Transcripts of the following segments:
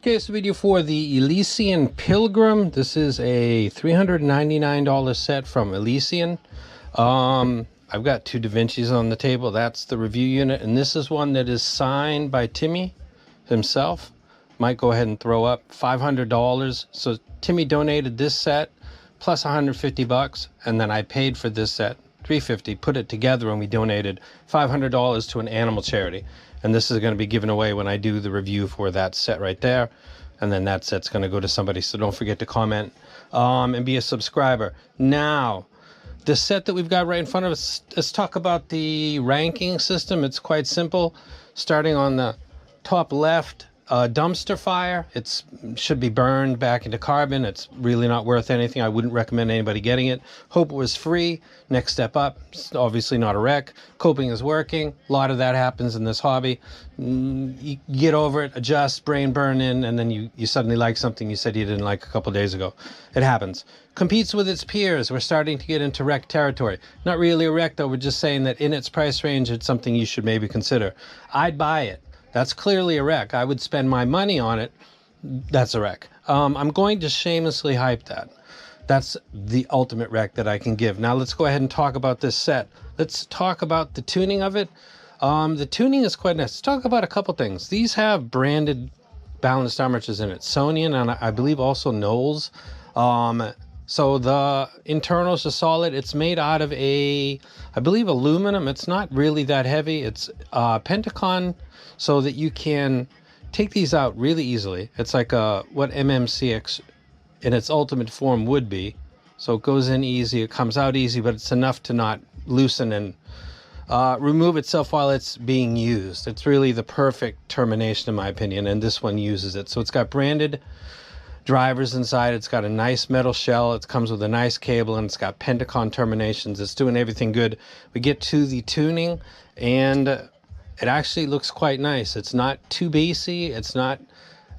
Okay, it's a video for the Elysian Pilgrim. This is a $399 set from Elysian. I've got two Da Vincis on the table. That's the review unit, and this is one that is signed by Timmy himself. Might go ahead and throw up $500. So Timmy donated this set plus 150 bucks, and then I paid for this set $350, put it together, and we donated $500 to an animal charity. And this is going to be given away when I do the review for that set right there. And then that set's going to go to somebody. So don't forget to comment and be a subscriber. Now, the set that we've got right in front of us, let's talk about the ranking system. It's quite simple. Starting on the top left, dumpster fire. It should be burned back into carbon. It's really not worth anything. I wouldn't recommend anybody getting it. Hope it was free. Next step up. It's obviously not a wreck. Coping is working. A lot of that happens in this hobby. You get over it, adjust, brain burn in, and then you suddenly like something you said you didn't like a couple days ago. It happens. Competes with its peers. We're starting to get into wreck territory. Not really a wreck, though. We're just saying that in its price range, it's something you should maybe consider. I'd buy it. That's clearly a wreck. I would spend my money on it. That's a wreck. I'm going to shamelessly hype that. That's the ultimate wreck that I can give. Now let's go ahead and talk about this set. Let's talk about the tuning of it. The tuning is quite nice. Let's talk about a couple things. These have branded balanced armatures in it. Sonian and I believe also Knowles. So the internals are solid. It's made out of I believe aluminum. It's not really that heavy. It's Pentacon, so that you can take these out really easily. It's like what MMCX in its ultimate form would be. So it goes in easy, it comes out easy, but it's enough to not loosen and remove itself while it's being used. It's really the perfect termination in my opinion, and this one uses it. So it's got branded drivers inside. It's got a nice metal shell. It comes with a nice cable, and it's got Pentacon terminations. It's doing everything good. We get to the tuning, and it actually looks quite nice. It's not too bassy. It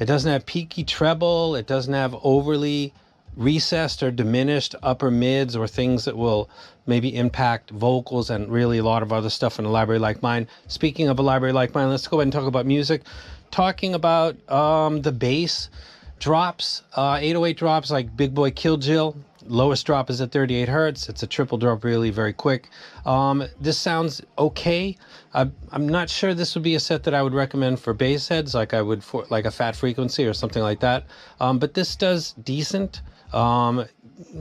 doesn't have peaky treble. It doesn't have overly recessed or diminished upper mids or things that will maybe impact vocals and really a lot of other stuff in a library like mine. Speaking of a library like mine, let's go ahead and talk about music. Talking about the bass drops, 808 drops like Big Boy Kill Jill. Lowest drop is at 38 hertz. It's a triple drop, really very quick. This sounds okay. I'm not sure this would be a set that I would recommend for bass heads like I would for like a Fat Frequency or something like that. But this does decent.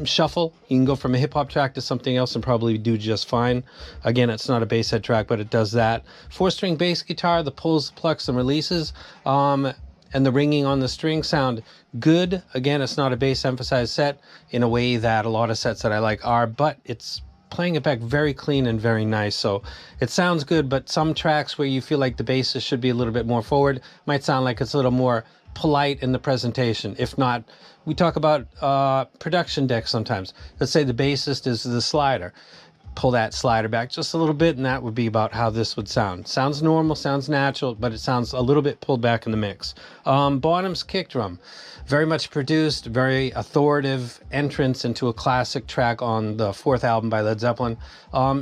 Shuffle. You can go from a hip hop track to something else and probably do just fine. Again, it's not a bass head track, but it does that. 4-string bass guitar, the pulls, plucks, and releases. And the ringing on the string sound good. Again, it's not a bass emphasized set in a way that a lot of sets that I like are, but it's playing it back very clean and very nice. So it sounds good, but some tracks where you feel like the bassist should be a little bit more forward might sound like it's a little more polite in the presentation. If not, we talk about production decks sometimes. Let's say the bassist is the slider. Pull that slider back just a little bit, and that would be about how this would sound. Sounds normal, sounds natural, but it sounds a little bit pulled back in the mix. Bottom's kick drum, very much produced, very authoritative entrance into a classic track on the 4th album by Led Zeppelin.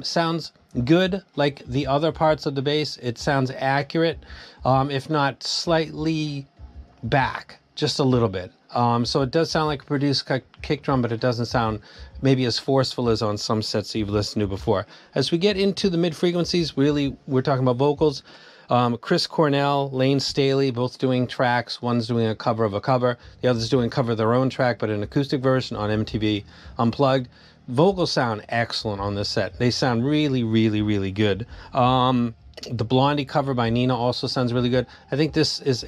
Sounds good like the other parts of the bass. It sounds accurate, if not slightly back, just a little bit. So it does sound like a produced kick drum, but it doesn't sound maybe as forceful as on some sets that you've listened to before. As we get into the mid frequencies, really, we're talking about vocals. Chris Cornell, Lane Staley, both doing tracks. One's doing a cover of a cover. The other's doing a cover of their own track, but an acoustic version on MTV Unplugged. Vocals sound excellent on this set. They sound really, really, really good. The Blondie cover by Nina also sounds really good. I think this is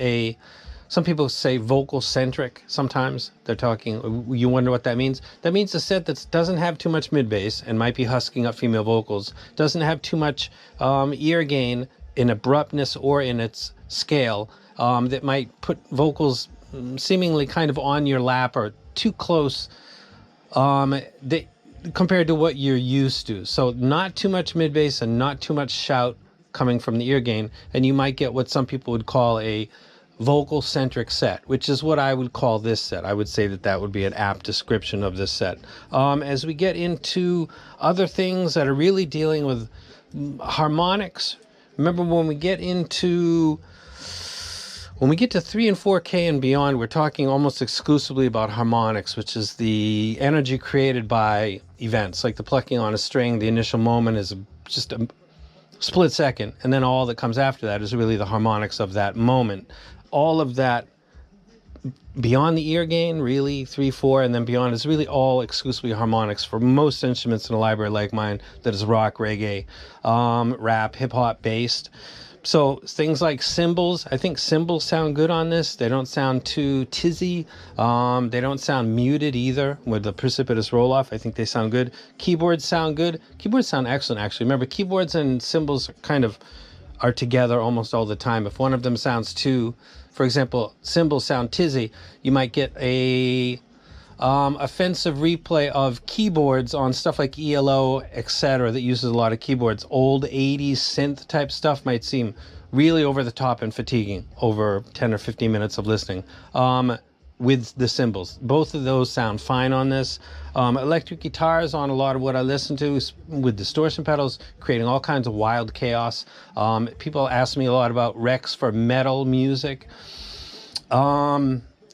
some people say vocal-centric sometimes. They're talking, you wonder what that means? That means a set that doesn't have too much mid-bass and might be husking up female vocals, doesn't have too much ear gain in abruptness or in its scale, that might put vocals seemingly kind of on your lap or too close compared to what you're used to. So not too much mid-bass and not too much shout coming from the ear gain, and you might get what some people would call a vocal-centric set, which is what I would call this set. I would say that that would be an apt description of this set. As we get into other things that are really dealing with harmonics, remember when we get into When we get to 3 and 4K and beyond, we're talking almost exclusively about harmonics, which is the energy created by events, like the plucking on a string. The initial moment is just a split second, and then all that comes after that is really the harmonics of that moment. All of that beyond the ear gain, really 3, 4, and then beyond, is really all exclusively harmonics for most instruments in a library like mine that is rock, reggae, rap, hip-hop based. So things like cymbals, I think cymbals sound good on this. They don't sound too tizzy. They don't sound muted either with the precipitous roll-off. I think they sound good. Keyboards sound good. Keyboards sound excellent, actually. Remember, keyboards and cymbals kind of are together almost all the time. If one of them sounds too, for example, cymbals sound tizzy, you might get a offensive replay of keyboards on stuff like ELO, etc., that uses a lot of keyboards. Old 80s synth type stuff might seem really over the top and fatiguing over 10 or 15 minutes of listening. With the cymbals, both of those sound fine on this. Electric guitars on a lot of what I listen to with distortion pedals, creating all kinds of wild chaos. People ask me a lot about Rex for metal music.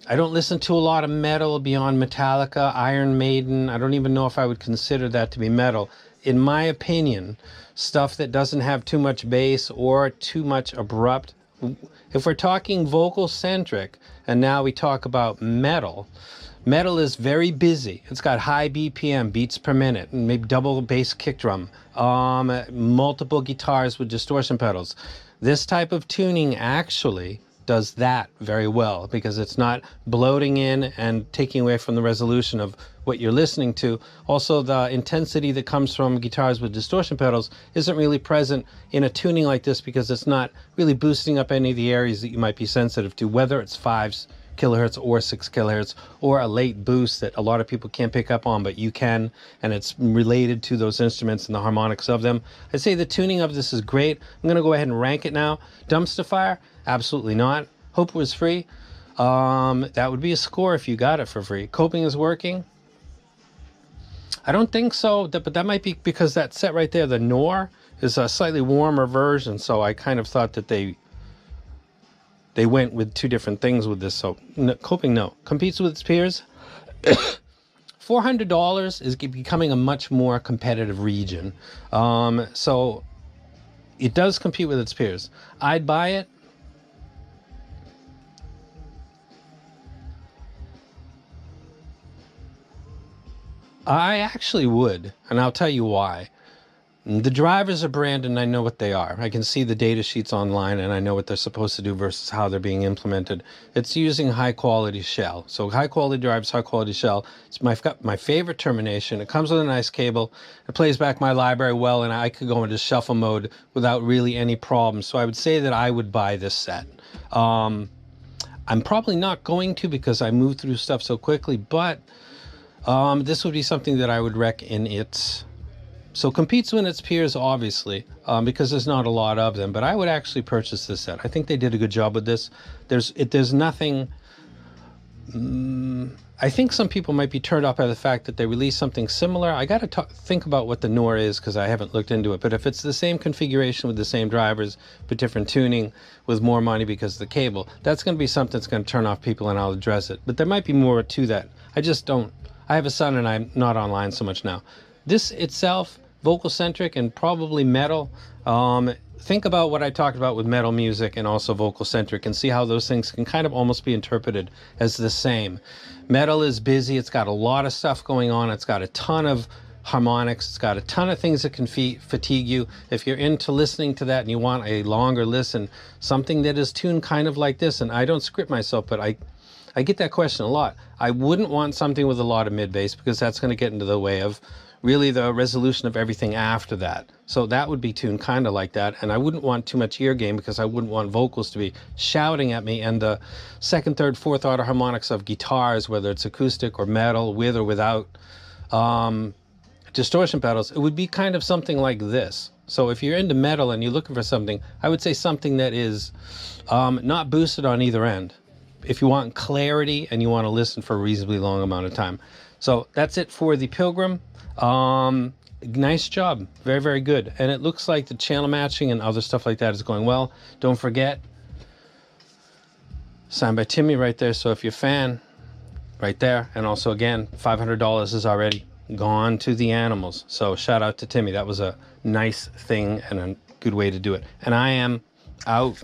I don't listen to a lot of metal beyond Metallica, Iron Maiden. I don't even know if I would consider that to be metal. In my opinion, stuff that doesn't have too much bass or too much abrupt. If we're talking vocal centric, and now we talk about metal, metal is very busy. It's got high BPM, beats per minute, and maybe double bass kick drum, multiple guitars with distortion pedals. This type of tuning actually does that very well because it's not bloating in and taking away from the resolution of what you're listening to. Also, the intensity that comes from guitars with distortion pedals isn't really present in a tuning like this because it's not really boosting up any of the areas that you might be sensitive to, whether it's 5 kilohertz or 6 kilohertz or a late boost that a lot of people can't pick up on, but you can, and it's related to those instruments and the harmonics of them. I'd say the tuning of this is great. I'm going to go ahead and rank it now. Dumpster fire? Absolutely not. Hope it was free. That would be a score if you got it for free. Coping is working? I don't think so, but that might be because that set right there, the Nor, is a slightly warmer version, so I kind of thought that they went with 2 different things with this. So no, Coping, no. Competes with its peers? $400 is becoming a much more competitive region. So it does compete with its peers. I'd buy it. I actually would, and I'll tell you why. The drivers are branded and I know what they are. I can see the data sheets online and I know what they're supposed to do versus how they're being implemented. It's using high quality shell. So high quality drivers, high quality shell. I've got my favorite termination. It comes with a nice cable. It plays back my library well and I could go into shuffle mode without really any problems. So I would say that I would buy this set. I'm probably not going to because I move through stuff so quickly, but this would be something that I would rec in its. So competes with its peers, obviously, because there's not a lot of them. But I would actually purchase this set. I think they did a good job with this. There's nothing. I think some people might be turned off by the fact that they released something similar. I got to think about what the Nor is because I haven't looked into it. But if it's the same configuration with the same drivers, but different tuning with more money because of the cable, that's going to be something that's going to turn off people, and I'll address it. But there might be more to that. I just don't. I have a son and I'm not online so much now. This itself, vocal centric and probably metal. Think about what I talked about with metal music and also vocal centric and see how those things can kind of almost be interpreted as the same. Metal is busy. It's got a lot of stuff going on. It's got a ton of harmonics. It's got a ton of things that can fatigue you. If you're into listening to that and you want a longer listen, something that is tuned kind of like this, and I don't script myself, but I get that question a lot. I wouldn't want something with a lot of mid-bass because that's going to get into the way of really the resolution of everything after that. So that would be tuned kind of like that. And I wouldn't want too much ear gain because I wouldn't want vocals to be shouting at me. And the 2nd, 3rd, 4th order harmonics of guitars, whether it's acoustic or metal, with or without distortion pedals, it would be kind of something like this. So if you're into metal and you're looking for something, I would say something that is not boosted on either end. If you want clarity and you want to listen for a reasonably long amount of time. So that's it for the Pilgrim. Nice job. Very, very good. And it looks like the channel matching and other stuff like that is going well. Don't forget, Signed by Timmy right there. So if you're a fan, right there. And also, again, $500 is already gone to the animals. So shout out to Timmy. That was a nice thing and a good way to do it. And I am out.